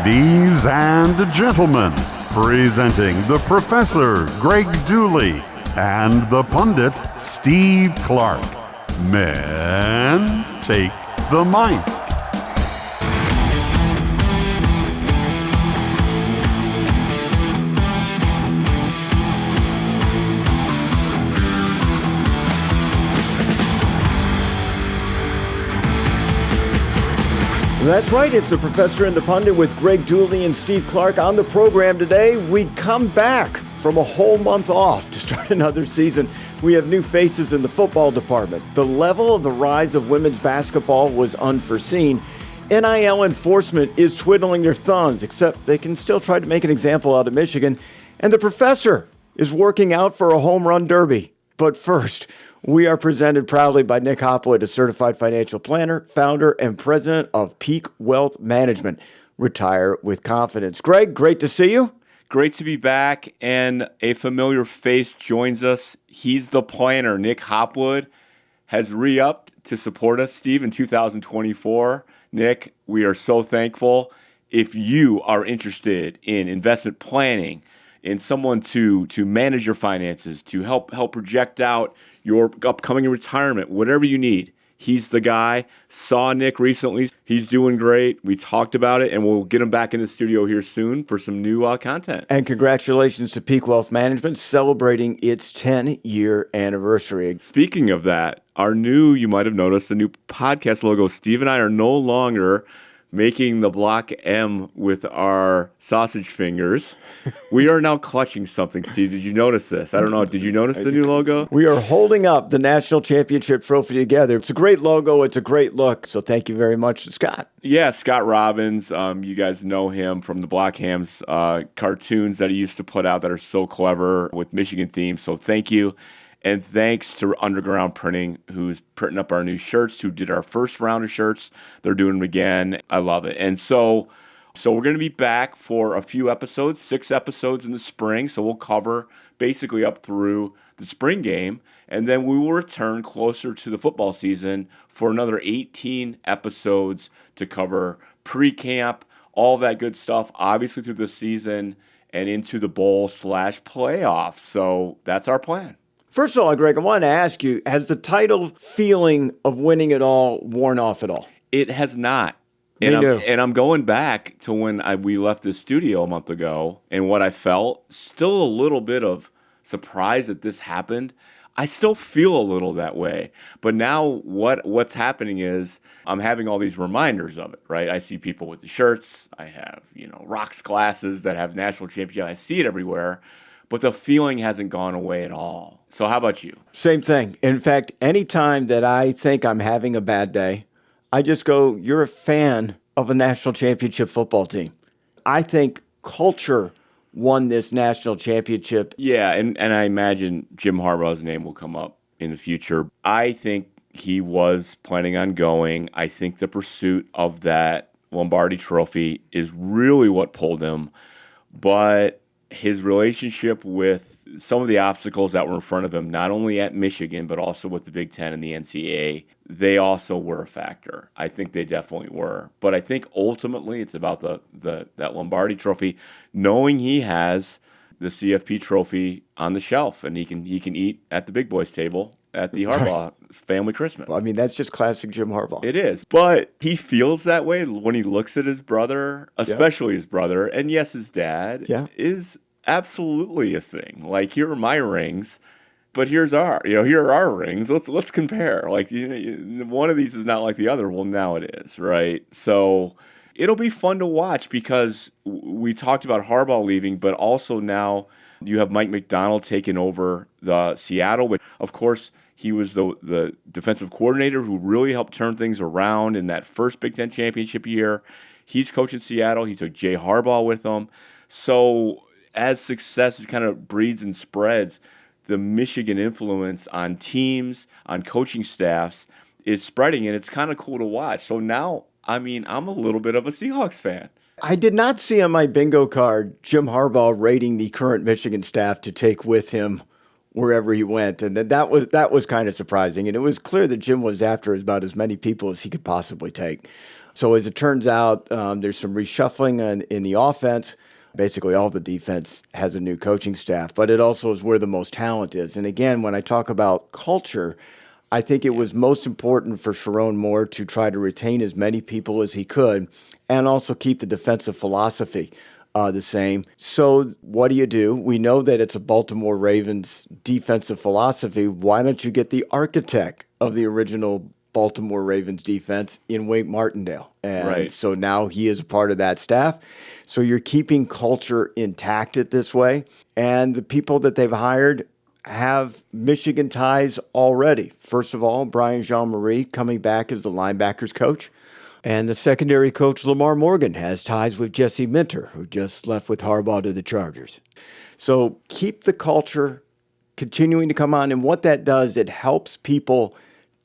Ladies and gentlemen, presenting the Professor, Greg Dooley, and the Pundit, Steve Clark. Men, take the mic. That's right, it's the Professor and the Pundit with Greg Dooley and Steve Clark. On the program today, we come back from a whole month off to start another season. We have new faces in the football department. The level of the rise of women's basketball was unforeseen. NIL enforcement is twiddling their thumbs, except they can still try to make an example out of Michigan. And the Professor is working out for a home run derby. But first, we are presented proudly by Nick Hopwood, a certified financial planner, founder, and president of Peak Wealth Management. Retire with confidence. Greg, great to see you. Great to be back, and a familiar face joins us. He's the planner. Nick Hopwood has re-upped to support us, Steve, in 2024. Nick, we are so thankful. If you are interested in investment planning, in someone to manage your finances, to help project out your upcoming retirement, whatever you need, he's the guy. Saw Nick recently. He's doing great. We talked about it, and we'll get him back in the studio here soon for some new content. And congratulations to Peak Wealth Management celebrating its 10-year anniversary. Speaking of that, you might have noticed, the new podcast logo. Steve and I are no longer making the block M with our sausage fingers. We are now clutching something, Steve. Did you notice this? I don't know. Did you notice the new logo? We are holding up the national championship trophy together. It's a great logo. It's a great look. So thank you very much to Scott. Yeah, Scott Robbins. You guys know him from the Block Hams cartoons that he used to put out that are so clever with Michigan themes. So thank you. And thanks to Underground Printing, who's printing up our new shirts, who did our first round of shirts. They're doing them again. I love it. And so we're going to be back for a few episodes, 6 episodes in the spring. So we'll cover basically up through the spring game. And then we will return closer to the football season for another 18 episodes to cover pre-camp, all that good stuff, obviously through the season and into the bowl/playoffs. So that's our plan. First of all, Greg, I want to ask you, has the title feeling of winning it all worn off at all? It has not. And I'm going back to when we left the studio a month ago and what I felt. Still a little bit of surprise that this happened. I still feel a little that way. But now what's happening is I'm having all these reminders of it, right? I see people with the shirts. I have, rocks glasses that have national championship. I see it everywhere. But the feeling hasn't gone away at all. So how about you? Same thing. In fact, anytime that I think I'm having a bad day, I just go, you're a fan of a national championship football team. I think culture won this national championship. Yeah, and I imagine Jim Harbaugh's name will come up in the future. I think he was planning on going. I think the pursuit of that Lombardi trophy is really what pulled him. But his relationship with some of the obstacles that were in front of him, not only at Michigan, but also with the Big Ten and the NCAA, they also were a factor. I think they definitely were. But I think ultimately it's about that Lombardi trophy, knowing he has the CFP trophy on the shelf and he can eat at the big boys table at the Harbaugh family Christmas. Well, I mean, that's just classic Jim Harbaugh. It is. But he feels that way when he looks at his brother, especially his brother, and yes, his dad is absolutely a thing. Like, here are my rings, but here are our rings. Let's compare. Like, one of these is not like the other. Well, now it is, right? So it'll be fun to watch because we talked about Harbaugh leaving, but also now you have Mike McDonald taking over the Seattle, which, of course, he was the defensive coordinator who really helped turn things around in that first Big Ten championship year. He's coaching Seattle. He took Jay Harbaugh with him. So as success kind of breeds and spreads, the Michigan influence on teams, on coaching staffs is spreading, and it's kind of cool to watch. So now, I'm a little bit of a Seahawks fan. I did not see on my bingo card Jim Harbaugh rating the current Michigan staff to take with him wherever he went. And that was kind of surprising. And it was clear that Jim was after about as many people as he could possibly take. So as it turns out, there's some reshuffling in the offense. Basically, all the defense has a new coaching staff, but it also is where the most talent is. And again, when I talk about culture, I think it was most important for Sharon Moore to try to retain as many people as he could and also keep the defensive philosophy the same. So what do? We know that it's a Baltimore Ravens defensive philosophy. Why don't you get the architect of the original Baltimore Ravens defense in Wink Martindale? And so now he is a part of that staff. So you're keeping culture intact it this way. And the people that they've hired have Michigan ties already. First of all, Brian Jean-Marie coming back as the linebackers coach. And the secondary coach, Lamar Morgan, has ties with Jesse Minter, who just left with Harbaugh to the Chargers. So keep the culture continuing to come on. And what that does, it helps people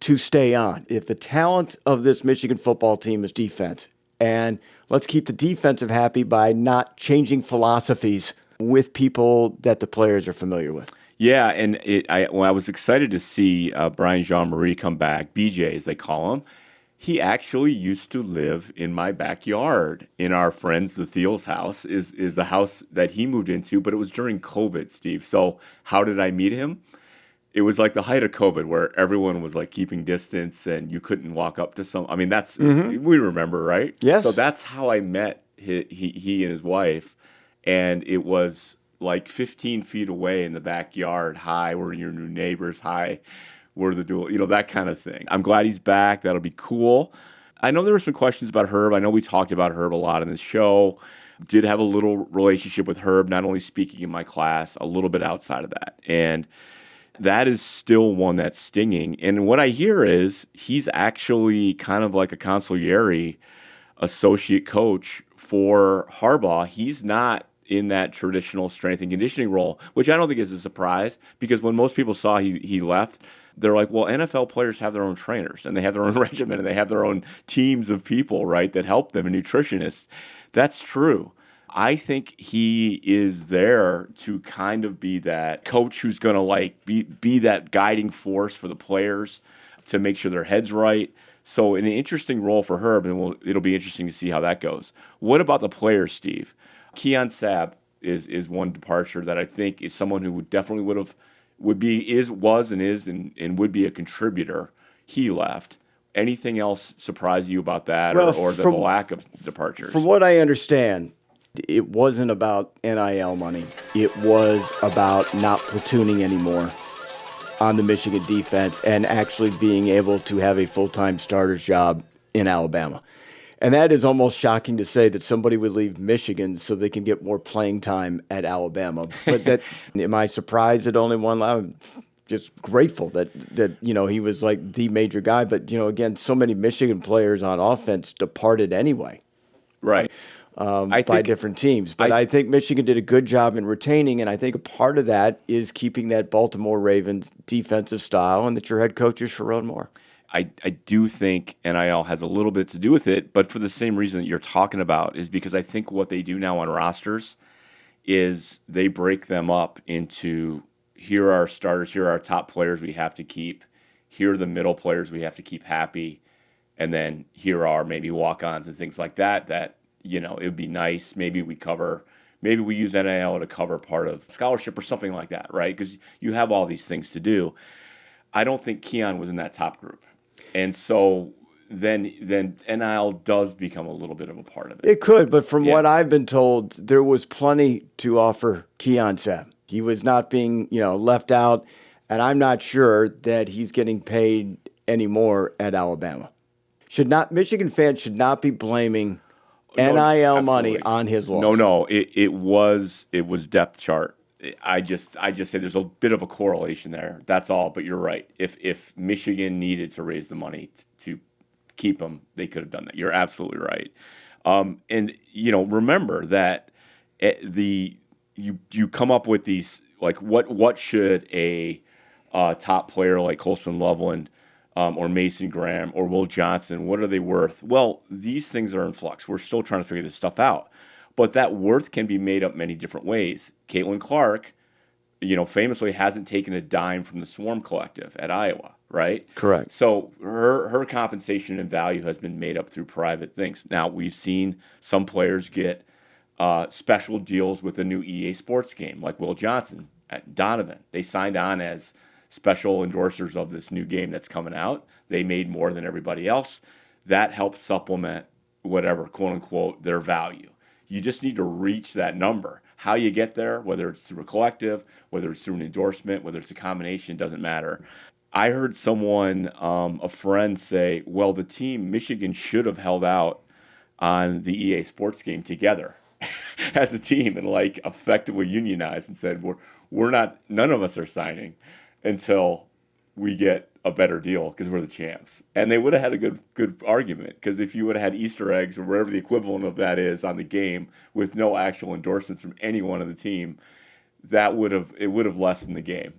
to stay on. If the talent of this Michigan football team is defense, and let's keep the defensive happy by not changing philosophies with people that the players are familiar with. Yeah, and I was excited to see Brian Jean-Marie come back, BJ as they call him. He actually used to live in my backyard in our friends, the Thiel's house, is the house that he moved into, but it was during COVID, Steve. So how did I meet him? It was like the height of COVID where everyone was like keeping distance and you couldn't walk up to some. I mean, that's, we remember, right? Yes. So that's how I met he and his wife. And it was like 15 feet away in the backyard. Hi, we're your new neighbors. Hi, we're the dual, that kind of thing. I'm glad he's back. That'll be cool. I know there were some questions about Herb. I know we talked about Herb a lot in this show. Did have a little relationship with Herb, not only speaking in my class, a little bit outside of that. And that is still one that's stinging. And what I hear is he's actually kind of like a consigliere associate coach for Harbaugh. He's not in that traditional strength and conditioning role, which I don't think is a surprise, because when most people saw he left, they're like, well, NFL players have their own trainers and they have their own regimen and they have their own teams of people, right, that help them, and nutritionists. That's true. I think he is there to kind of be that coach who's going to like be that guiding force for the players to make sure their head's right. So an interesting role for Herb, and it'll be interesting to see how that goes. What about the players, Steve? Keon Sabb is one departure that I think is someone who definitely would be would be a contributor. He left. Anything else surprise you about that, or the lack of departures? From what I understand, it wasn't about NIL money. It was about not platooning anymore on the Michigan defense and actually being able to have a full-time starter's job in Alabama. And that is almost shocking to say that somebody would leave Michigan so they can get more playing time at Alabama. But am I surprised at only one? I'm just grateful that he was like the major guy. But, again, so many Michigan players on offense departed anyway. Right. By different teams. But I think Michigan did a good job in retaining, and I think a part of that is keeping that Baltimore Ravens defensive style, and that your head coach is Sharon Moore. I do think NIL has a little bit to do with it, but for the same reason that you're talking about, is because I think what they do now on rosters is they break them up into, here are our starters, here are our top players we have to keep, here are the middle players we have to keep happy, and then here are maybe walk-ons and things like that it would be nice. Maybe we use NIL to cover part of scholarship or something like that, right? Because you have all these things to do. I don't think Keon was in that top group. And so then NIL does become a little bit of a part of it. It could, but from what I've been told, there was plenty to offer Keon Sabb. He was not being, left out, and I'm not sure that he's getting paid anymore at Alabama. Michigan fans should not be blaming NIL money on his loss. No, it was depth chart. I just say there's a bit of a correlation there. That's all. But you're right. If Michigan needed to raise the money to keep him, they could have done that. You're absolutely right. And remember that you come up with these, like, what should a top player like Colson Loveland or Mason Graham or Will Johnson, what are they worth? Well, these things are in flux. We're still trying to figure this stuff out. But that worth can be made up many different ways. Caitlin Clark famously hasn't taken a dime from the Swarm Collective at Iowa, right? Correct. So her compensation and value has been made up through private things. Now, we've seen some players get special deals with a new EA Sports game, like Will Johnson at Donovan. They signed on as special endorsers of this new game that's coming out. They made more than everybody else. That helps supplement whatever, quote unquote, their value. You just need to reach that number. How you get there, whether it's through a collective, whether it's through an endorsement, whether it's a combination, doesn't matter. I heard someone, a friend, say, well, the team, Michigan, should have held out on the EA Sports game together as a team and like effectively unionized and said, we're not, none of us are signing until we get a better deal because we're the champs. And they would have had a good argument, because if you would have had Easter eggs or whatever the equivalent of that is on the game with no actual endorsements from anyone on the team, it would have lessened the game.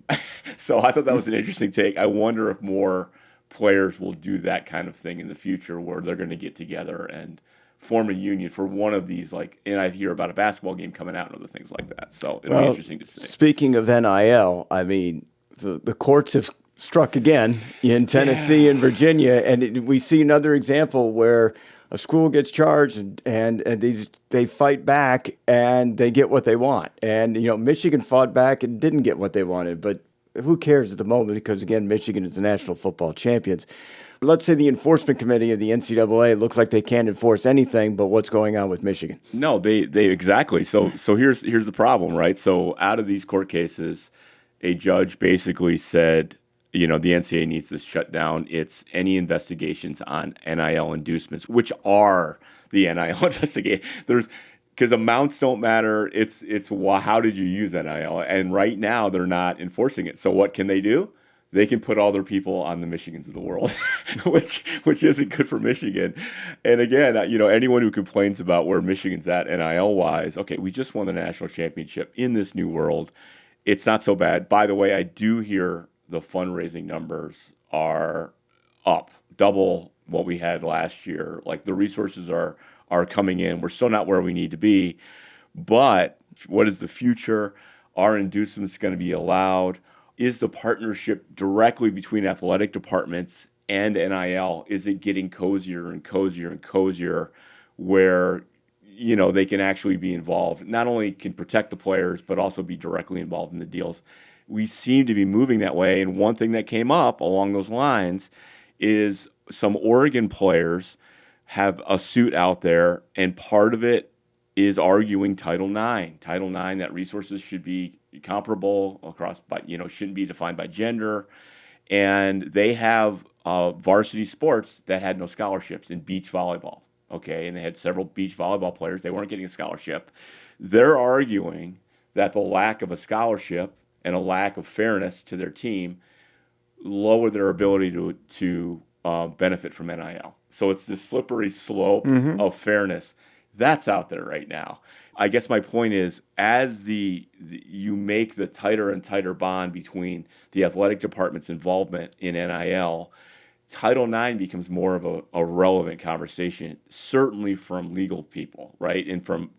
So I thought that was an interesting take. I wonder if more players will do that kind of thing in the future, where they're going to get together and form a union for one of these, and I hear about a basketball game coming out and other things like that. So it'll be interesting to see. Speaking of NIL, I mean, the courts have struck again in Tennessee and Virginia, and we see another example where a school gets charged and they fight back and they get what they want. And Michigan fought back and didn't get what they wanted, but who cares at the moment, because again, Michigan is the national football champions. Let's say the enforcement committee of the NCAA looks like they can't enforce anything, but what's going on with Michigan? No, they exactly. So here's the problem, right? So out of these court cases, a judge basically said, the NCAA needs to shut down its any investigations on NIL inducements, which are the NIL investigation. Because amounts don't matter. It's how did you use NIL? And right now they're not enforcing it. So what can they do? They can put all their people on the Michigans of the world, which isn't good for Michigan. And again, anyone who complains about where Michigan's at NIL-wise, okay, we just won the national championship in this new world. It's not so bad. By the way, I do hear the fundraising numbers are up, double what we had last year. Like, the resources are coming in. We're still not where we need to be. But what is the future? Are inducements going to be allowed? Is the partnership directly between athletic departments and NIL, is it getting cozier and cozier and cozier, where they can actually be involved, not only can protect the players, but also be directly involved in the deals? We seem to be moving that way. And one thing that came up along those lines is some Oregon players have a suit out there, and part of it is arguing Title IX. Title IX, that resources should be comparable across, but shouldn't be defined by gender. And they have varsity sports that had no scholarships in beach volleyball. Okay, and they had several beach volleyball players. They weren't getting a scholarship. They're arguing that the lack of a scholarship and a lack of fairness to their team lower their ability to benefit from NIL. So it's this slippery slope of fairness that's out there right now. I guess my point is, as you make the tighter and tighter bond between the athletic department's involvement in NIL, Title IX becomes more of a relevant conversation, certainly from legal people, right? And from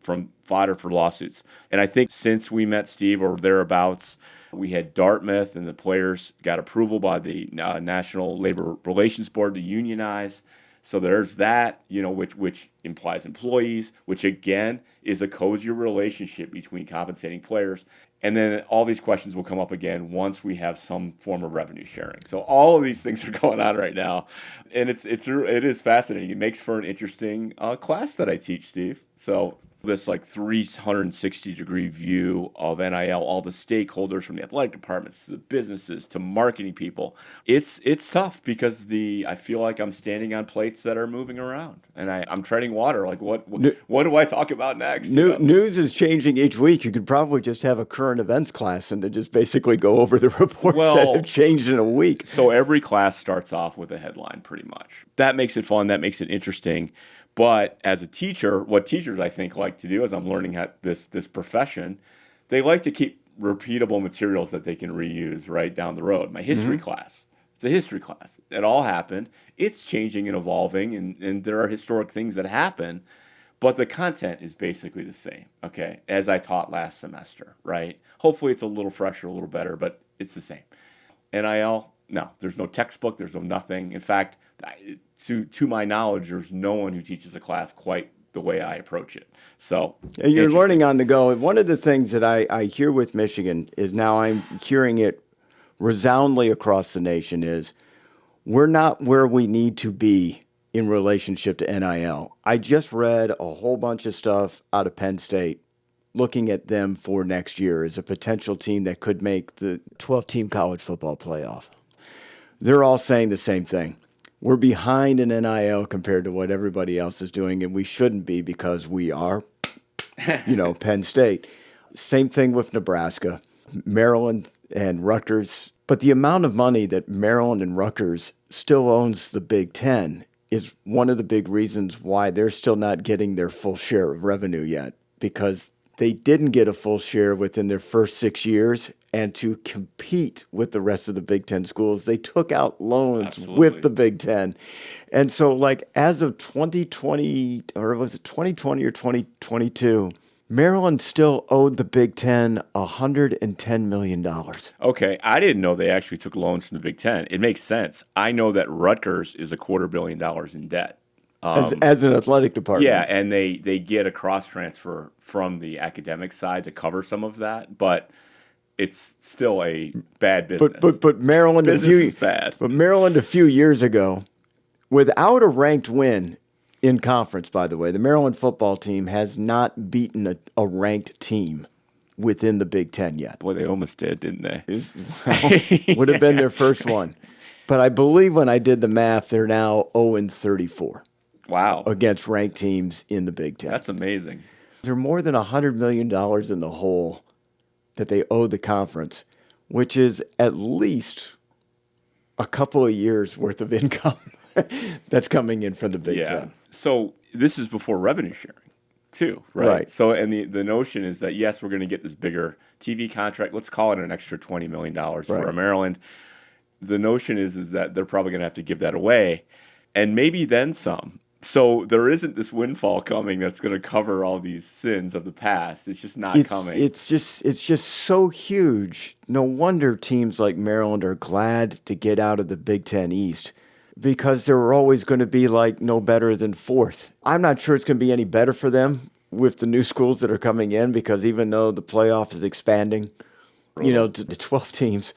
fodder for lawsuits. And I think since we met Steve, or thereabouts, we had Dartmouth, and the players got approval by the National Labor Relations Board to unionize. So there's that, which implies employees, which again is a cozier relationship between compensating players. And then all these questions will come up again once we have some form of revenue sharing. So all of these things are going on right now, and it is fascinating. It makes for an interesting class that I teach, Steve. So this 360-degree view of NIL, all the stakeholders from the athletic departments to the businesses to marketing people. It's tough, because I feel like I'm standing on plates that are moving around, and I'm treading water. Like, what do I talk about next? News is changing each week. You could probably just have a current events class and then just basically go over the reports that have changed in a week. So every class starts off with a headline, pretty much. That makes it fun. That makes it interesting. But as a teacher, what teachers I think like to do, as I'm learning this profession, they like to keep repeatable materials that they can reuse right down the road. My history class, it's a history class. It all happened. It's changing and evolving, and there are historic things that happen. But the content is basically the same, okay, as I taught last semester, right? Hopefully it's a little fresher, a little better, but it's the same. NIL, no, there's no textbook, there's no nothing. In fact, to my knowledge, there's no one who teaches a class quite the way I approach it. So you're learning on the go. One of the things that I hear with Michigan is now I'm hearing it resoundingly across the nation is we're not where we need to be in relationship to NIL. I just read a whole bunch of stuff out of Penn State looking at them for next year as a potential team that could make the 12-team college football playoff. They're all saying the same thing. We're behind in NIL compared to what everybody else is doing, and we shouldn't be because we are, Penn State. Same thing with Nebraska, Maryland, and Rutgers. But the amount of money that Maryland and Rutgers still owns the Big Ten is one of the big reasons why they're still not getting their full share of revenue yet, because they didn't get a full share within their first 6 years. And to compete with the rest of the Big Ten schools, they took out loans with the Big Ten. And so, as of 2020, or was it 2020 or 2022, Maryland still owed the Big Ten $110 million. Okay, I didn't know they actually took loans from the Big Ten. It makes sense. I know that Rutgers is $250 million in debt. As an athletic department. Yeah, and they get a cross-transfer from the academic side to cover some of that, but it's still a bad business. But Maryland, is bad. But Maryland a few years ago, without a ranked win in conference, by the way, the Maryland football team has not beaten a ranked team within the Big Ten yet. Boy, they almost did, didn't they? Would have been their first one. But I believe when I did the math, they're now 0-34. Wow. Against ranked teams in the Big Ten. That's amazing. They're more than $100 million in the hole that they owe the conference, which is at least a couple of years worth of income that's coming in from the Big Ten. So this is before revenue sharing, too, right? So, and the notion is that, yes, we're going to get this bigger TV contract. Let's call it an extra $20 million for Maryland. The notion is that they're probably going to have to give that away, and maybe then some. So there isn't this windfall coming that's going to cover all these sins of the past. It's just not coming. It's just so huge. No wonder teams like Maryland are glad to get out of the Big Ten East, because they're always going to be no better than fourth. I'm not sure it's going to be any better for them with the new schools that are coming in, because even though the playoff is expanding, to 12 teams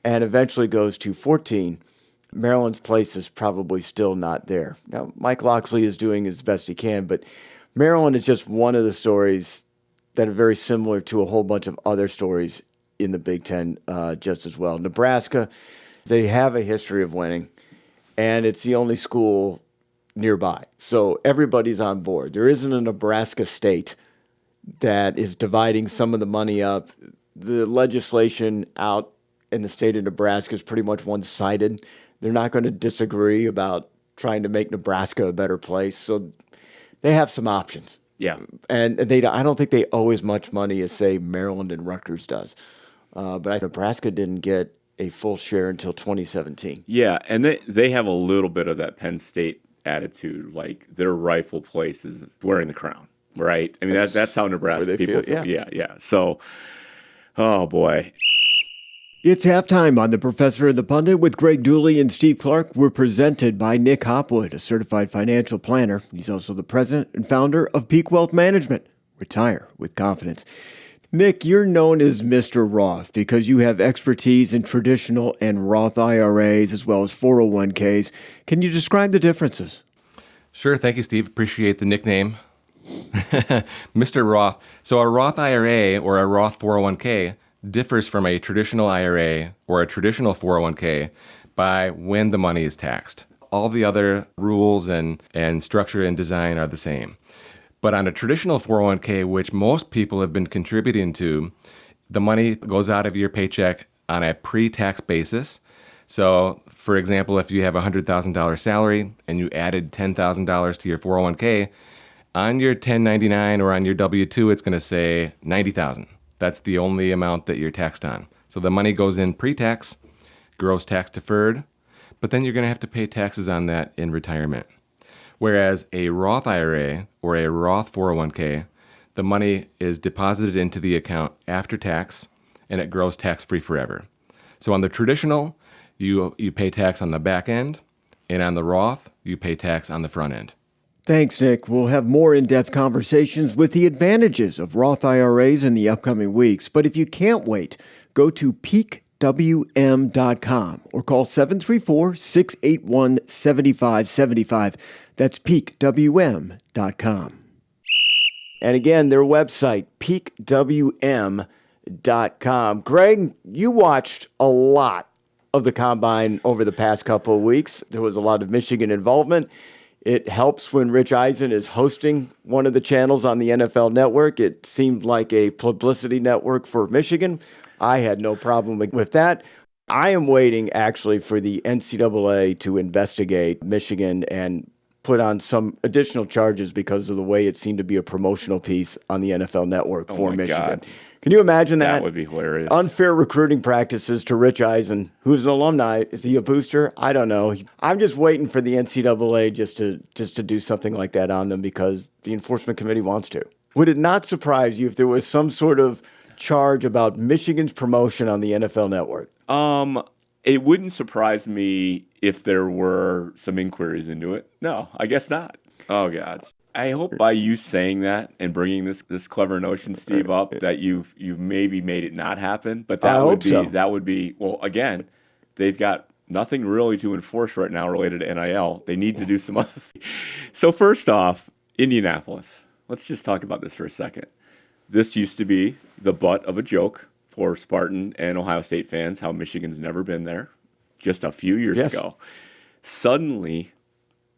and eventually goes to 14, Maryland's place is probably still not there. Now, Mike Locksley is doing as best he can, but Maryland is just one of the stories that are very similar to a whole bunch of other stories in the Big Ten just as well. Nebraska, they have a history of winning, and it's the only school nearby. So everybody's on board. There isn't a Nebraska state that is dividing some of the money up. The legislation out in the state of Nebraska is pretty much one-sided. They're not going to disagree about trying to make Nebraska a better place. So they have some options. Yeah. And I don't think they owe as much money as, say, Maryland and Rutgers does. But Nebraska didn't get a full share until 2017. Yeah, and they have a little bit of that Penn State attitude, like their rightful place is wearing the crown, right? I mean, that's how Nebraska people feel. Yeah. So, oh, boy. It's halftime on The Professor and the Pundit with Greg Dooley and Steve Clark. We're presented by Nick Hopwood, a certified financial planner. He's also the president and founder of Peak Wealth Management. Retire with confidence. Nick, you're known as Mr. Roth because you have expertise in traditional and Roth IRAs as well as 401ks. Can you describe the differences? Sure. Thank you, Steve. Appreciate the nickname. Mr. Roth. So a Roth IRA or a Roth 401k differs from a traditional IRA or a traditional 401k by when the money is taxed. All the other rules and structure and design are the same. But on a traditional 401k, which most people have been contributing to, the money goes out of your paycheck on a pre-tax basis. So, for example, if you have a $100,000 salary and you added $10,000 to your 401k, on your 1099 or on your W-2, it's going to say $90,000. That's the only amount that you're taxed on. So the money goes in pre-tax, gross tax deferred, but then you're going to have to pay taxes on that in retirement. Whereas a Roth IRA or a Roth 401k, the money is deposited into the account after tax, and it grows tax-free forever. So on the traditional, you pay tax on the back end, and on the Roth, you pay tax on the front end. Thanks, Nick. We'll have more in-depth conversations with the advantages of Roth IRAs in the upcoming weeks. But if you can't wait, go to peakwm.com or call 734-681-7575. That's peakwm.com. And again, their website, peakwm.com. Greg, you watched a lot of the Combine over the past couple of weeks. There was a lot of Michigan involvement. It helps when Rich Eisen is hosting one of the channels on the NFL Network. It seemed like a publicity network for Michigan. I had no problem with that. I am waiting, actually, for the NCAA to investigate Michigan and put on some additional charges because of the way it seemed to be a promotional piece on the NFL Network for Michigan. God. Can you imagine that? That would be hilarious. Unfair recruiting practices to Rich Eisen, who's an alumni. Is he a booster? I don't know. I'm just waiting for the NCAA just to do something like that on them because the enforcement committee wants to. Would it not surprise you if there was some sort of charge about Michigan's promotion on the NFL Network? It wouldn't surprise me if there were some inquiries into it. No, I guess not. Oh, God. I hope by you saying that and bringing this clever notion, Steve, up that you've maybe made it not happen. But that would be well. Again, they've got nothing really to enforce right now related to NIL. They need to do some other things. So first off, Indianapolis. Let's just talk about this for a second. This used to be the butt of a joke for Spartan and Ohio State fans. How Michigan's never been there. Just a few years ago, suddenly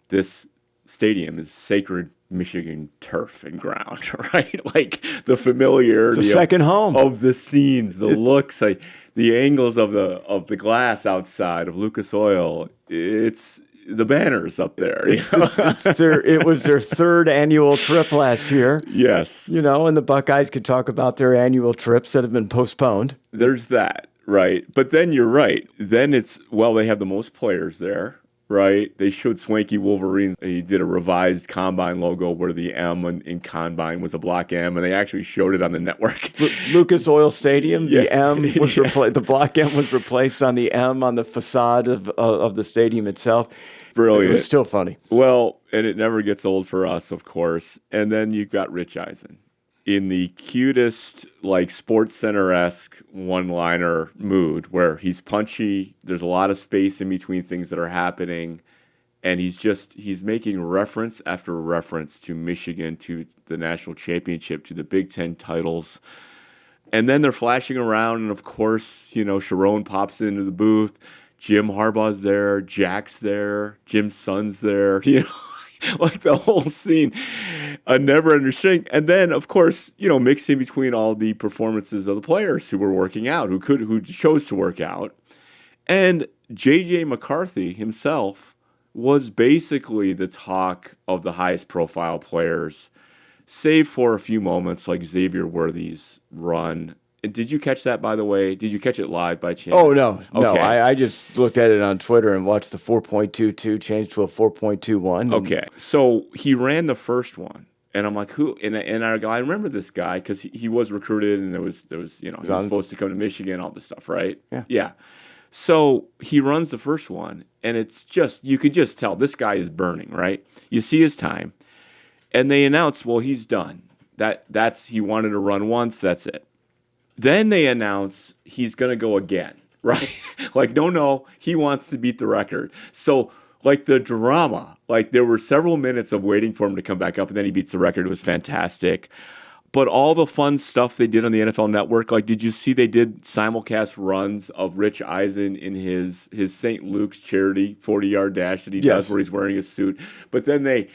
this stadium is sacred Michigan turf and ground, right? Like the familiarity, it's a second home of the scenes, the looks, like the angles of the glass outside of Lucas Oil. It's the banners up there. It was their third annual trip last year. Yes, and the Buckeyes could talk about their annual trips that have been postponed. There's that, right? But then you're right. Then they have the most players there. Right, they showed Swanky Wolverines. He did a revised Combine logo where the M in Combine was a block M, and they actually showed it on the network. Lucas Oil Stadium, the M was replaced. The block M was replaced on the M on the facade of the stadium itself. Brilliant. It was still funny. Well, and it never gets old for us, of course. And then you've got Rich Eisen in the cutest, like Sports Center-esque one-liner mood where he's punchy. There's a lot of space in between things that are happening. And he's making reference after reference to Michigan, to the national championship, to the Big Ten titles. And then they're flashing around. And of course, Sharon pops into the booth. Jim Harbaugh's there. Jack's there. Jim's son's there. Like the whole scene, a never-ending string. And then, of course, mixed in between all the performances of the players who were working out, who chose to work out. And J.J. McCarthy himself was basically the talk of the highest-profile players, save for a few moments like Xavier Worthy's run. Did you catch that, by the way? Did you catch it live by chance? Oh, no. Okay. No, I just looked at it on Twitter and watched the 4.22 change to a 4.21. Okay. So he ran the first one. And I'm like, who? And I remember this guy because he was recruited and there was he was supposed to come to Michigan, all this stuff, right? Yeah. So he runs the first one, and it's just, you could just tell this guy is burning, right? You see his time. And they announce, well, he's done. He wanted to run once, that's it. Then they announce he's going to go again, right? Like, no, he wants to beat the record. So, like, the drama, like, there were several minutes of waiting for him to come back up, and then he beats the record. It was fantastic. But all the fun stuff they did on the NFL Network, like, did you see they did simulcast runs of Rich Eisen in his St. Luke's charity 40-yard dash that he does where he's wearing a suit? But then they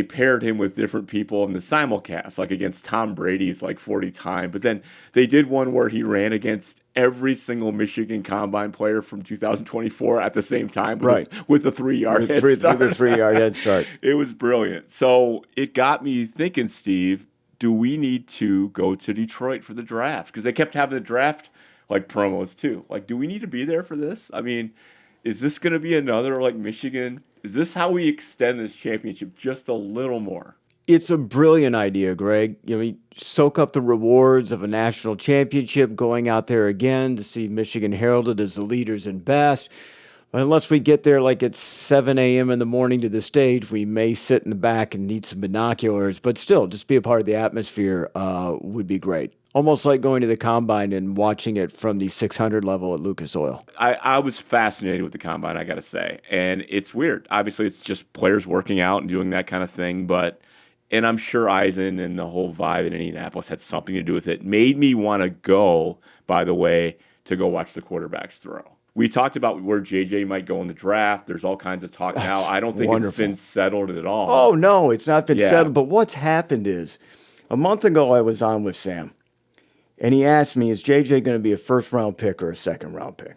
paired him with different people in the simulcast, like against Tom Brady's like 40 time. But then they did one where he ran against every single Michigan Combine player from 2024 at the same time, with a 3-yard head start. With a 3-yard head start. It was brilliant. So it got me thinking, Steve, do we need to go to Detroit for the draft? Because they kept having the draft like promos too. Like, do we need to be there for this? I mean, is this going to be another like Michigan Is this how we extend this championship just a little more? It's a brilliant idea, Greg. You soak up the rewards of a national championship, going out there again to see Michigan heralded as the leaders and best. Unless we get there like at 7 a.m. in the morning to the stage, we may sit in the back and need some binoculars. But still, just be a part of the atmosphere would be great. Almost like going to the Combine and watching it from the 600 level at Lucas Oil. I was fascinated with the Combine, I got to say. And it's weird. Obviously, it's just players working out and doing that kind of thing. And I'm sure Eisen and the whole vibe in Indianapolis had something to do with it. Made me want to go, by the way, to go watch the quarterbacks throw. We talked about where JJ might go in the draft. There's all kinds of talk now. I don't think it's been settled at all. Oh, no, it's not been settled. But what's happened is, a month ago I was on with Sam, and he asked me, is JJ going to be a first-round pick or a second-round pick?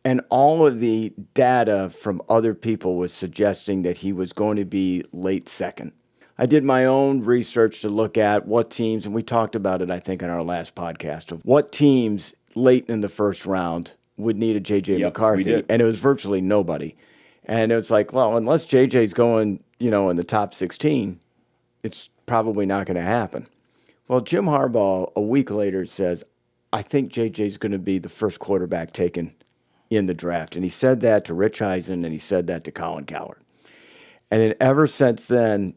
And all of the data from other people was suggesting that he was going to be late second. I did my own research to look at what teams, and we talked about it, I think, in our last podcast, of what teams late in the first round would need a J.J. McCarthy, and it was virtually nobody. And it was like, well, unless J.J.'s going, in the top 16, it's probably not going to happen. Well, Jim Harbaugh, a week later, says, I think J.J.'s going to be the first quarterback taken in the draft. And he said that to Rich Eisen, and he said that to Colin Cowherd. And then ever since then,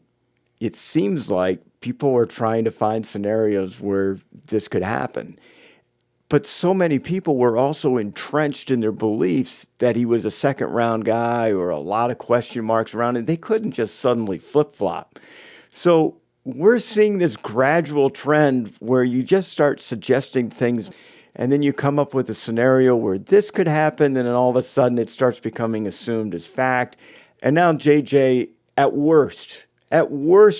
it seems like people are trying to find scenarios where this could happen. But so many people were also entrenched in their beliefs that he was a second-round guy or a lot of question marks around it. They couldn't just suddenly flip-flop. So we're seeing this gradual trend where you just start suggesting things, and then you come up with a scenario where this could happen, and then all of a sudden it starts becoming assumed as fact. And now JJ, at worst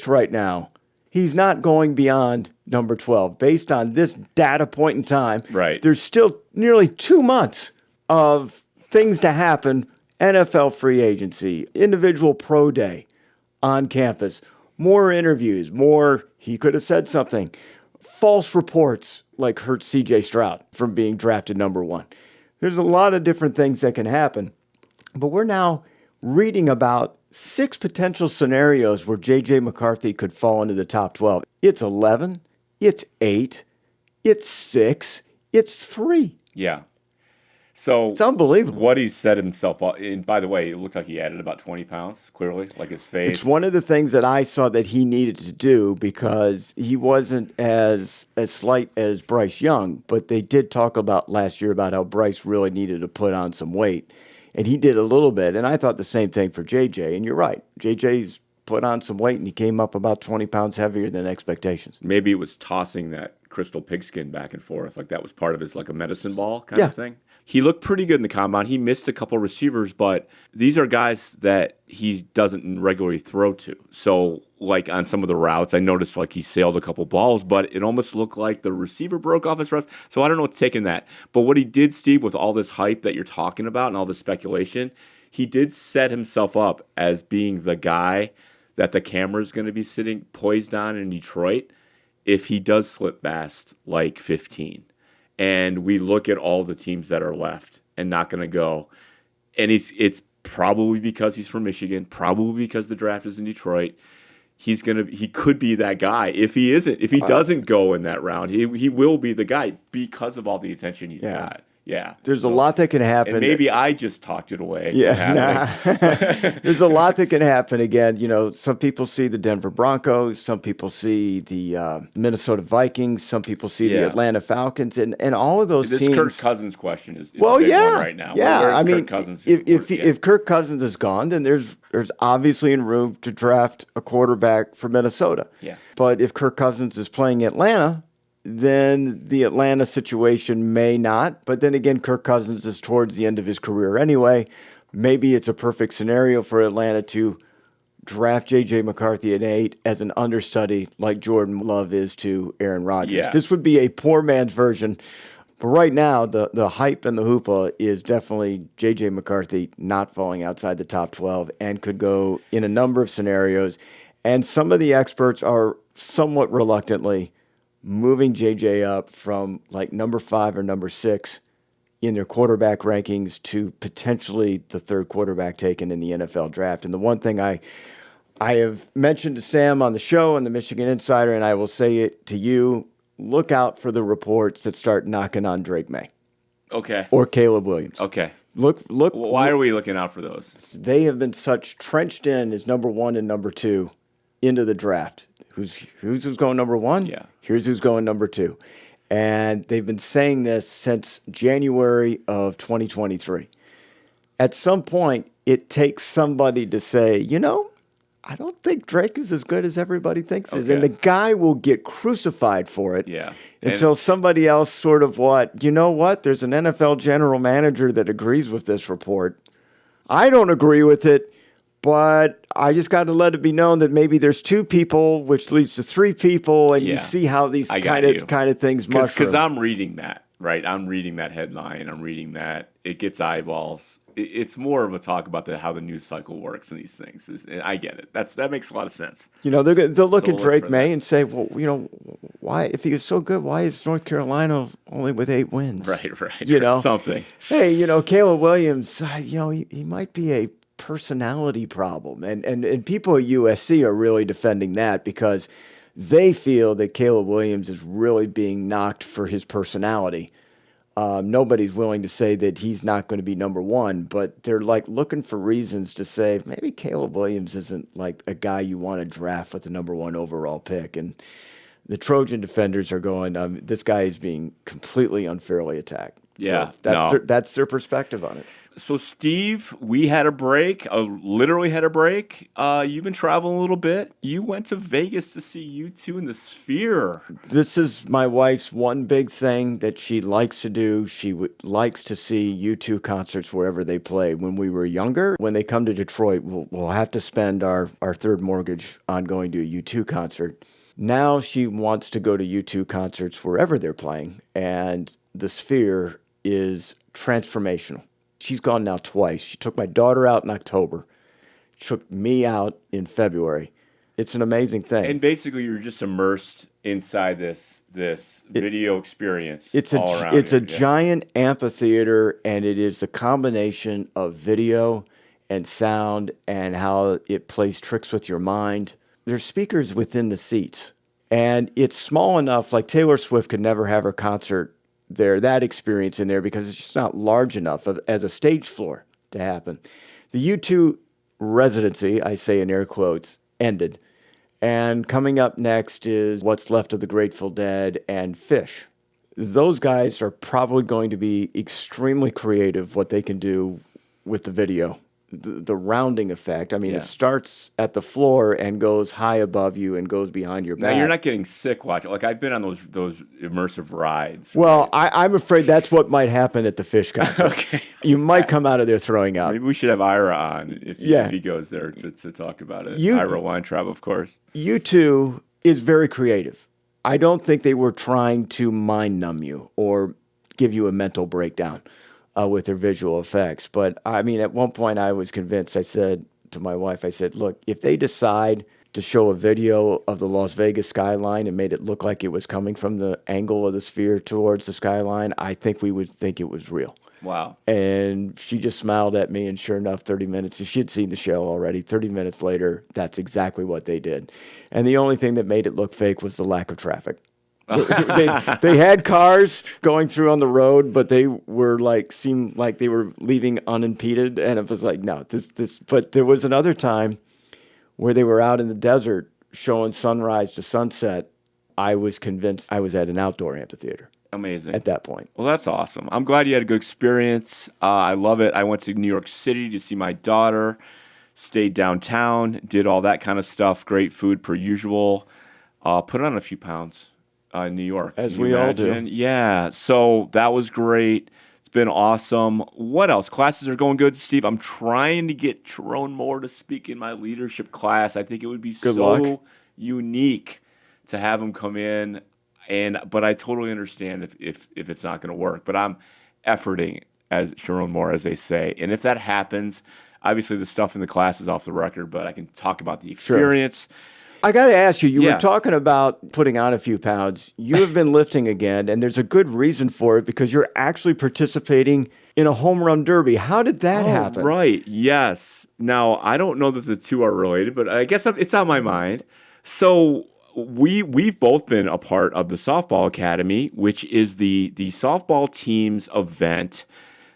right now, he's not going beyond number 12. Based on this data point in time, right, there's still nearly 2 months of things to happen. NFL free agency, individual pro day on campus, more interviews, more he could have said something, false reports like hurt C.J. Stroud from being drafted number 1. There's a lot of different things that can happen. But we're now reading about 6 potential scenarios where J.J. McCarthy could fall into the top 12. It's 11. It's 8. It's 6. It's 3. Yeah. So it's unbelievable what he set himself up. And by the way, it looked like he added about 20 pounds, clearly, like his face. It's one of the things that I saw that he needed to do because he wasn't as slight as Bryce Young, but they did talk about last year about how Bryce really needed to put on some weight. And he did a little bit, and I thought the same thing for JJ. And you're right, JJ's put on some weight, and he came up about 20 pounds heavier than expectations. Maybe it was tossing that crystal pigskin back and forth, like that was part of his like a medicine ball kind of thing. He looked pretty good in the combine. He missed a couple receivers, but these are guys that he doesn't regularly throw to. So, like on some of the routes, I noticed like he sailed a couple balls, but it almost looked like the receiver broke off his routes. So I don't know what's taking that. But what he did, Steve, with all this hype that you're talking about and all this speculation, he did set himself up as being the guy that the camera's going to be sitting poised on in Detroit if he does slip past like 15. And we look at all the teams that are left and not going to go. And it's probably because he's from Michigan, probably because the draft is in Detroit. He could be that guy. If he doesn't go in that round, he will be the guy because of all the attention he's got. Yeah. There's a lot that can happen. And maybe I just talked it away. Yeah. There's a lot that can happen. Again, some people see the Denver Broncos. Some people see the Minnesota Vikings. Some people see the Atlanta Falcons. And all of those teams. This Kirk Cousins question is the big one right now. Yeah. Kirk Cousins if Kirk Cousins is gone, then there's obviously room to draft a quarterback for Minnesota. Yeah. But if Kirk Cousins is playing Atlanta, then the Atlanta situation may not. But then again, Kirk Cousins is towards the end of his career anyway. Maybe it's a perfect scenario for Atlanta to draft J.J. McCarthy at 8 as an understudy like Jordan Love is to Aaron Rodgers. Yeah. This would be a poor man's version. But right now, the hype and the hoopla is definitely J.J. McCarthy not falling outside the top 12 and could go in a number of scenarios. And some of the experts are somewhat reluctantly moving JJ up from like number 5 or number 6 in their quarterback rankings to potentially the third quarterback taken in the NFL draft. And the one thing I have mentioned to Sam on the show and the Michigan Insider, and I will say it to you, look out for the reports that start knocking on Drake May. Okay. Or Caleb Williams. Okay. Look. Why are we looking out for those? They have been such trenched in as number 1 and number 2 into the draft. Who's going number 1? Yeah. Here's who's going number 2. And they've been saying this since January of 2023. At some point, it takes somebody to say, I don't think Drake is as good as everybody thinks he is. And the guy will get crucified for it until somebody else sort of there's an NFL general manager that agrees with this report. I don't agree with it, but I just got to let it be known that maybe there's 2 people, which leads to 3 people, and you see how these kind of things mushroom. Because I'm reading that, right? I'm reading that headline. I'm reading that. It gets eyeballs. It's more of a talk about how the news cycle works and these things. And I get it. That makes a lot of sense. They'll look at Drake May and say, well, why, if he was so good, why is North Carolina only with 8 wins? Right. Something. Hey, Caleb Williams, he might be a personality problem. And people at USC are really defending that because they feel that Caleb Williams is really being knocked for his personality. Nobody's willing to say that he's not going to be number 1, but they're looking for reasons to say maybe Caleb Williams isn't a guy you want to draft with the number 1 overall pick. And the Trojan defenders are going, this guy is being completely unfairly attacked. Yeah, so that's their perspective on it. So, Steve, we had a break, literally had a break. You've been traveling a little bit. You went to Vegas to see U2 in the Sphere. This is my wife's one big thing that she likes to do. She likes to see U2 concerts wherever they play. When we were younger, when they come to Detroit, we'll have to spend our third mortgage on going to a U2 concert. Now she wants to go to U2 concerts wherever they're playing, and the Sphere is transformational. She's gone now twice. She took my daughter out in October. She took me out in February. It's an amazing thing. And basically, you're just immersed inside this video experience all around. It's a giant amphitheater, and it is the combination of video and sound and how it plays tricks with your mind. There's speakers within the seats, and it's small enough, Taylor Swift could never have her concert there, that experience in there, because it's just not large enough as a stage floor to happen. The U2 residency, I say in air quotes, ended. And coming up next is What's Left of the Grateful Dead and Fish. Those guys are probably going to be extremely creative what they can do with the video. The rounding effect. I mean, It starts at the floor and goes high above you and goes behind your back. Now, you're not getting sick watching. I've been on those immersive rides. Well, right? I'm afraid that's what might happen at the Fish concert. Okay. You might come out of there throwing up. Maybe we should have Ira on if he goes there to talk about it. Ira Weintraub, of course. U2 is very creative. I don't think they were trying to mind numb you or give you a mental breakdown with their visual effects. But, I mean, at one point I was convinced. I said to my wife, look, if they decide to show a video of the Las Vegas skyline and made it look like it was coming from the angle of the Sphere towards the skyline, I think we would think it was real. Wow. And she just smiled at me, and sure enough, 30 minutes, she had seen the show already. 30 minutes later, that's exactly what they did. And the only thing that made it look fake was the lack of traffic. They had cars going through on the road, but they were seemed like they were leaving unimpeded, and it was no, this. But there was another time where they were out in the desert showing sunrise to sunset. I was convinced I was at an outdoor amphitheater. Amazing. At that point. Well, that's awesome. I'm glad you had a good experience. I love it. I went to New York City to see my daughter, stayed downtown, did all that kind of stuff. Great food per usual. Put on a few pounds. In New York. As we all do. Yeah, so that was great. It's been awesome. What else? Classes are going good, Steve. I'm trying to get Tyrone Moore to speak in my leadership class. I think it would be unique to have him come in, but I totally understand if it's not going to work. But I'm efforting, as Tyrone Moore, as they say. And if that happens, obviously the stuff in the class is off the record, but I can talk about the experience. Sure. I got to ask you, you Yeah. were talking about putting on a few pounds. You have been lifting again, and there's a good reason for it because you're actually participating in a home run derby. How did that happen? Right. Yes. Now, I don't know that the two are related, but I guess it's on my mind. So we've both been a part of the Softball Academy, which is the softball team's event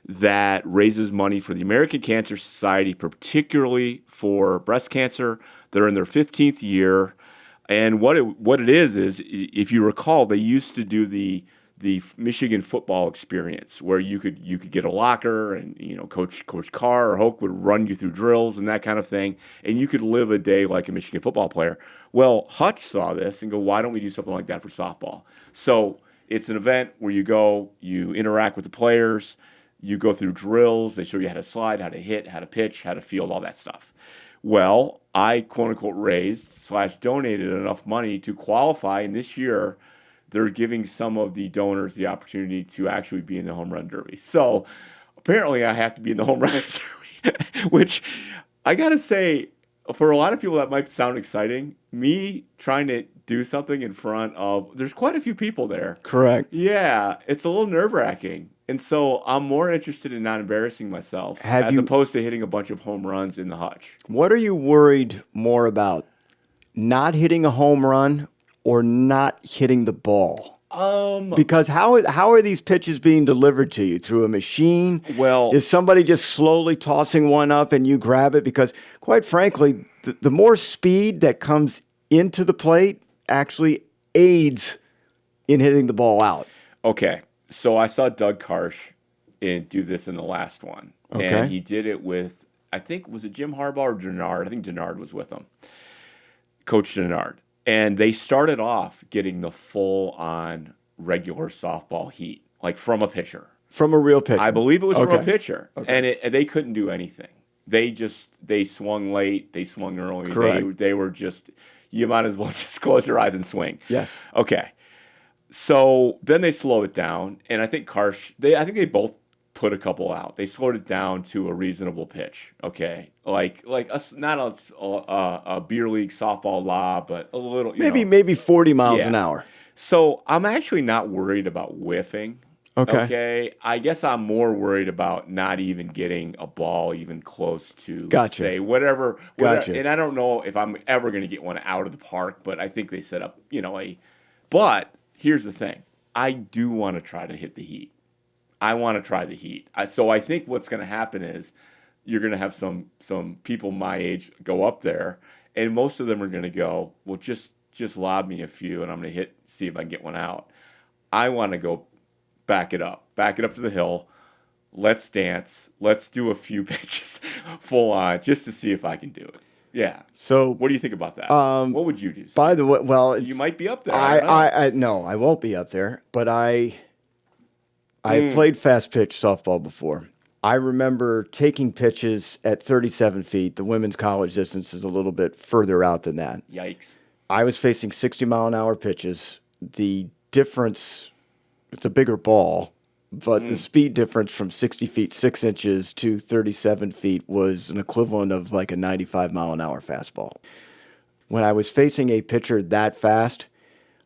that raises money for the American Cancer Society, particularly for breast cancer. They're in their 15th year. And what it is if you recall, they used to do the Michigan football experience where you could get a locker and Coach Carr or Hoke would run you through drills and that kind of thing, and you could live a day like a Michigan football player. Well, Hutch saw this and go, why don't we do something like that for softball? So it's an event where you go, you interact with the players, you go through drills, they show you how to slide, how to hit, how to pitch, how to field, all that stuff. Well, I quote-unquote raised/donated enough money to qualify, and this year they're giving some of the donors the opportunity to actually be in the home run derby. So apparently I have to be in the home run derby, which I got to say, for a lot of people that might sound exciting. Me trying to do something in front of, there's quite a few people there. Correct. Yeah, it's a little nerve-wracking. And so I'm more interested in not embarrassing myself opposed to hitting a bunch of home runs in the Hutch. What are you worried more about? Not hitting a home run or not hitting the ball? Because how are these pitches being delivered to you? Through a machine? Well, is somebody just slowly tossing one up and you grab it? Because quite frankly, the more speed that comes into the plate actually aids in hitting the ball out. Okay. So I saw Doug Karsh do this in the last one. Okay. And he did it with, I think, was it Jim Harbaugh or Denard? I think Denard was with him. Coach Denard. And they started off getting the full-on regular softball heat, like from a pitcher. From a real pitcher? I believe it was from Okay. a pitcher. Okay. And they couldn't do anything. They swung late. They swung early. Correct. They were just, you might as well just close your eyes and swing. Yes. Okay. So then they slowed it down. And I think Karsh, I think they both put a couple out. They slowed it down to a reasonable pitch. Okay. Like not a beer league softball lob, but a little, maybe 40 miles an hour. So I'm actually not worried about whiffing. Okay. I guess I'm more worried about not even getting a ball even close to, say, whatever. Gotcha. And I don't know if I'm ever going to get one out of the park, but I think they set up, but here's the thing. I do want to try to hit the heat. I want to try the heat. So I think what's going to happen is you're going to have some people my age go up there, and most of them are going to go, well, just lob me a few, and I'm going to see if I can get one out. I want to go back it up to the hill. Let's dance. Let's do a few pitches full on just to see if I can do it. Yeah. So what do you think about that? What would you do? Steve? By the way, well, you might be up there. No, I won't be up there, but I've played fast pitch softball before. I remember taking pitches at 37 feet. The women's college distance is a little bit further out than that. Yikes. I was facing 60-mile-an-hour pitches. The difference, it's a bigger ball, but the speed difference from 60 feet 6 inches to 37 feet was an equivalent of like a 95-mile-an-hour fastball. When I was facing a pitcher that fast,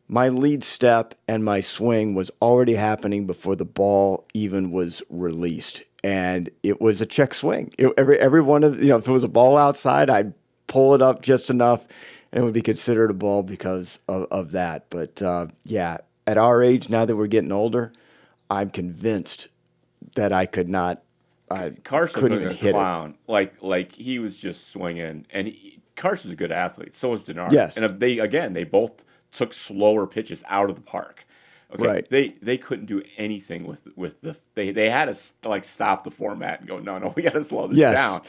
my lead step and my swing was already happening before the ball even was released. And it was a check swing. Every one of, if it was a ball outside, I'd pull it up just enough and it would be considered a ball because of that. But at our age, now that we're getting older, I'm convinced that I could not, Carson couldn't was even a hit clown. Like he was just swinging. And Carson's a good athlete. So is Denard. Yes. And they both took slower pitches out of the park. Okay. Right. They couldn't do anything with they had to stop the format and go, no, we got to slow this down.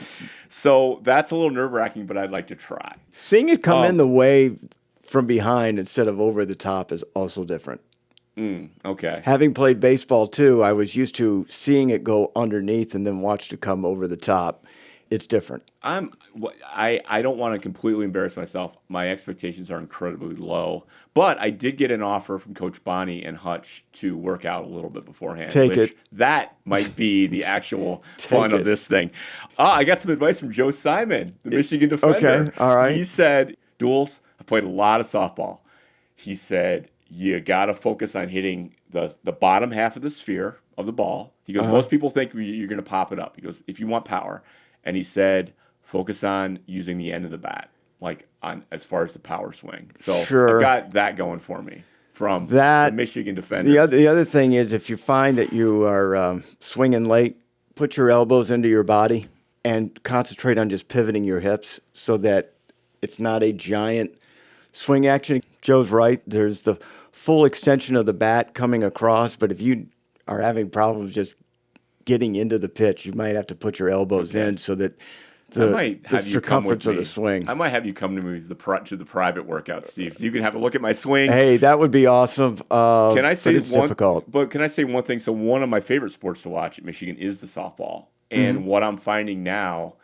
So that's a little nerve-wracking, but I'd like to try. Seeing it come in the way from behind instead of over the top is also different. Okay. Having played baseball too, I was used to seeing it go underneath and then watch it come over the top. It's different. I don't want to completely embarrass myself. My expectations are incredibly low. But I did get an offer from Coach Bonnie and Hutch to work out a little bit beforehand. That might be the actual fun of this thing. I got some advice from Joe Simon, the Michigan defender. Okay, all right. He said, Dools, played a lot of softball. He said, you got to focus on hitting the bottom half of the sphere of the ball. He goes, most people think you're going to pop it up. He goes, if you want power. And he said, focus on using the end of the bat, like on as far as the power swing. So I've got that going for me from the Michigan defender. The other thing is, if you find that you are swinging late, put your elbows into your body and concentrate on just pivoting your hips so that it's not a giant swing action. Joe's right. There's the full extension of the bat coming across, but if you are having problems just getting into the pitch, you might have to put your elbows in so that the circumference of the swing. I might have you come to me to the private workout, Steve, so you can have a look at my swing. Hey, that would be awesome. Can I say it's difficult. But can I say one thing? So one of my favorite sports to watch at Michigan is the softball. And what I'm finding now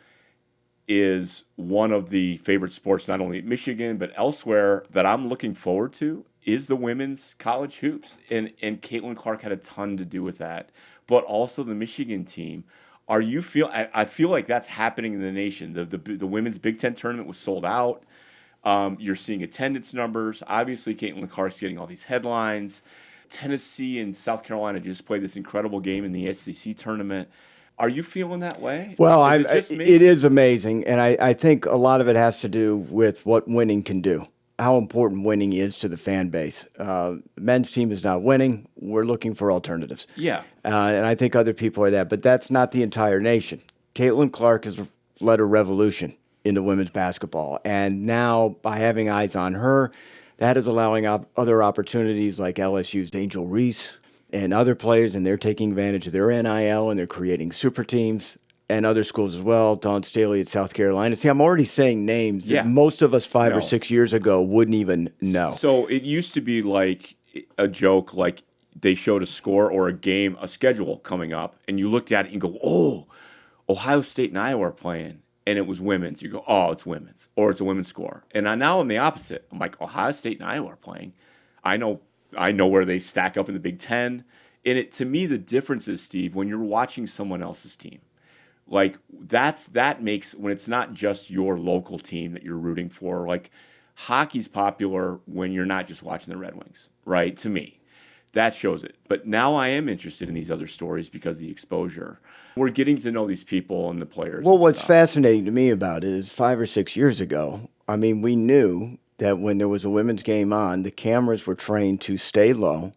is one of the favorite sports, not only at Michigan, but elsewhere, that I'm looking forward to is the women's college hoops. And Caitlin Clark had a ton to do with that. But also the Michigan team. I feel like that's happening in the nation. The women's Big Ten tournament was sold out. You're seeing attendance numbers. Obviously, Caitlin Clark's getting all these headlines. Tennessee and South Carolina just played this incredible game in the SEC tournament. Are you feeling that way? Well, it is amazing, and I think a lot of it has to do with what winning can do, how important winning is to the fan base. The men's team is not winning. We're looking for alternatives. Yeah. And I think other people are that, but that's not the entire nation. Caitlin Clark has led a revolution into women's basketball, and now by having eyes on her, that is allowing other opportunities like LSU's Angel Reese and other players, and they're taking advantage of their NIL, and they're creating super teams, and other schools as well. Dawn Staley at South Carolina. See, I'm already saying names that most of us 5 or 6 years ago wouldn't even know. So it used to be like a joke, like they showed a score or a schedule coming up, and you looked at it and go, oh, Ohio State and Iowa are playing, and it was women's. You go, oh, it's women's, or it's a women's score. And now I'm the opposite. I'm like, Ohio State and Iowa are playing. I know where they stack up in the Big Ten. And to me, the difference is, Steve, when you're watching someone else's team, like that makes, when it's not just your local team that you're rooting for, like hockey's popular when you're not just watching the Red Wings, right? To me, that shows it. But now I am interested in these other stories because of the exposure. We're getting to know these people and the players. Well, what's fascinating to me about it is 5 or 6 years ago, I mean, we knew that when there was a women's game on, the cameras were trained to stay low,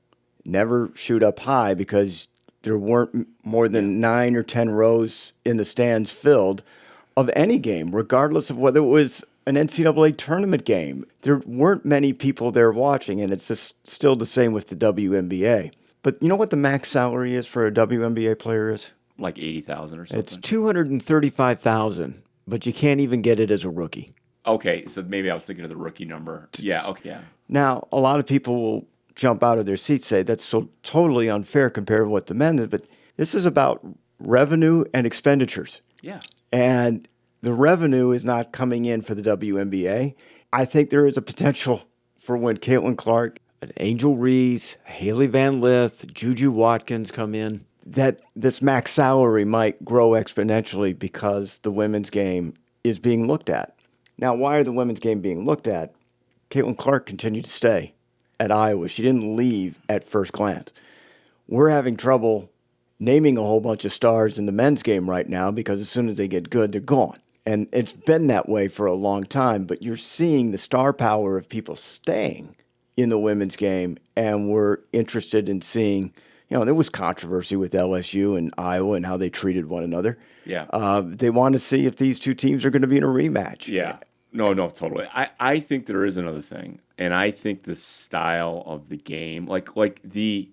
never shoot up high, because there weren't more than 9 or 10 rows in the stands filled of any game, regardless of whether it was an NCAA tournament game. There weren't many people there watching, and it's still the same with the WNBA. But you know what the max salary is for a WNBA player is? Like $80,000 or something. It's $235,000, but you can't even get it as a rookie. Okay, so maybe I was thinking of the rookie number. Yeah, okay. Yeah. Now, a lot of people will jump out of their seats and say that's so totally unfair compared to what the men is, but this is about revenue and expenditures. Yeah. And the revenue is not coming in for the WNBA. I think there is a potential for when Caitlin Clark, an Angel Reese, Haley Van Lith, Juju Watkins come in, that this max salary might grow exponentially because the women's game is being looked at. Now, why are the women's game being looked at? Caitlin Clark continued to stay at Iowa. She didn't leave at first glance. We're having trouble naming a whole bunch of stars in the men's game right now because as soon as they get good, they're gone. And it's been that way for a long time, but you're seeing the star power of people staying in the women's game, and we're interested in seeing, there was controversy with LSU and Iowa and how they treated one another. Yeah. They want to see if these two teams are going to be in a rematch. Yeah. No, totally. I think there is another thing, and I think the style of the game, like the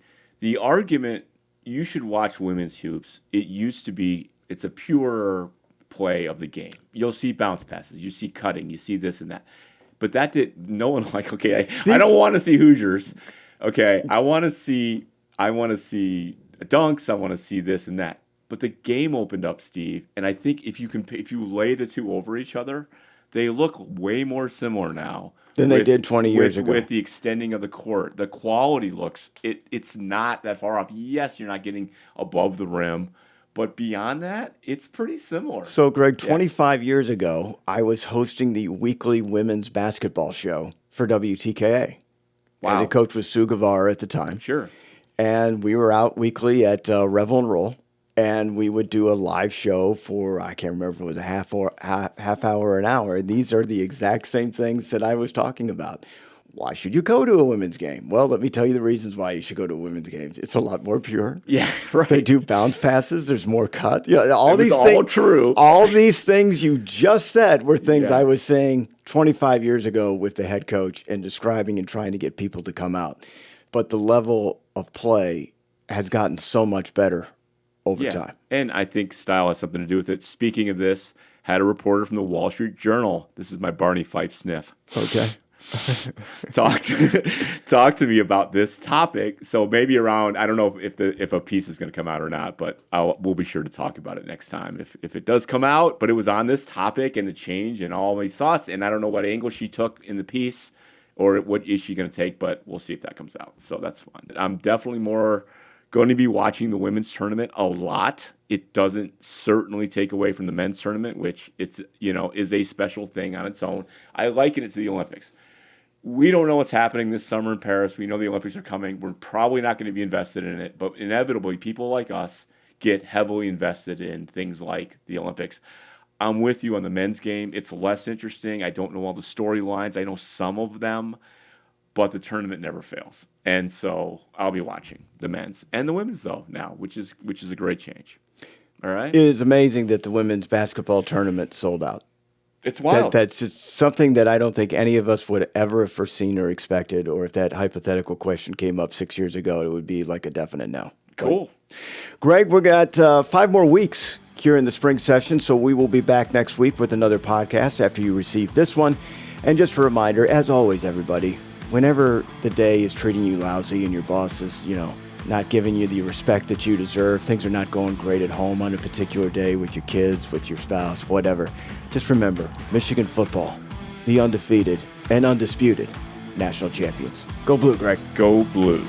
argument, you should watch women's hoops. It used to be, it's a pure play of the game. You'll see bounce passes, you see cutting, you see this and that. But no one okay, I don't want to see Hoosiers. Okay, I want to see dunks, I want to see this and that. But the game opened up, Steve, and I think if you lay the two over each other, they look way more similar now than they did 20 years ago. With the extending of the court, the quality looks, it's not that far off. Yes, you're not getting above the rim, but beyond that, it's pretty similar. So, Greg, 25 years ago, I was hosting the weekly women's basketball show for WTKA. Wow. And the coach was Sue Guevara at the time. Sure. And we were out weekly at Revel and Roll, and we would do a live show for, I can't remember if it was a half hour or an hour. These are the exact same things that I was talking about. Why should you go to a women's game? Well, let me tell you the reasons why you should go to a women's game. It's a lot more pure. Yeah, right. They do bounce passes. There's more cut. You know, all these all things. True. All these things you just said were things I was saying 25 years ago with the head coach and describing and trying to get people to come out. But the level of play has gotten so much better over time. And I think style has something to do with it. Speaking of this, had a reporter from the Wall Street Journal. This is my Barney Fife sniff. Okay. Talk to me about this topic. So maybe around, I don't know if a piece is going to come out or not, but we'll be sure to talk about it next time if it does come out. But it was on this topic and the change and all these thoughts, and I don't know what angle she took in the piece or what is she going to take, but we'll see if that comes out. So that's fun. I'm definitely more going to be watching the women's tournament a lot. It doesn't certainly take away from the men's tournament, which is a special thing on its own. I liken it to the Olympics. We don't know what's happening this summer in Paris. We know the Olympics are coming. We're probably not going to be invested in it, but inevitably people like us get heavily invested in things like the Olympics. I'm with you on the men's game. It's less interesting. I don't know all the storylines. I know some of them, but the tournament never fails. And so I'll be watching the men's and the women's though now, which is a great change. All right. It is amazing that the women's basketball tournament sold out. It's wild. That's just something that I don't think any of us would ever have foreseen or expected, or if that hypothetical question came up 6 years ago, it would be like a definite no. Cool. Greg, we got 5 more weeks here in the spring session, so we will be back next week with another podcast after you receive this one. And just a reminder, as always, everybody, whenever the day is treating you lousy and your boss is, not giving you the respect that you deserve, things are not going great at home on a particular day with your kids, with your spouse, whatever, just remember, Michigan football, the undefeated and undisputed national champions. Go Blue, Greg. Go Blue.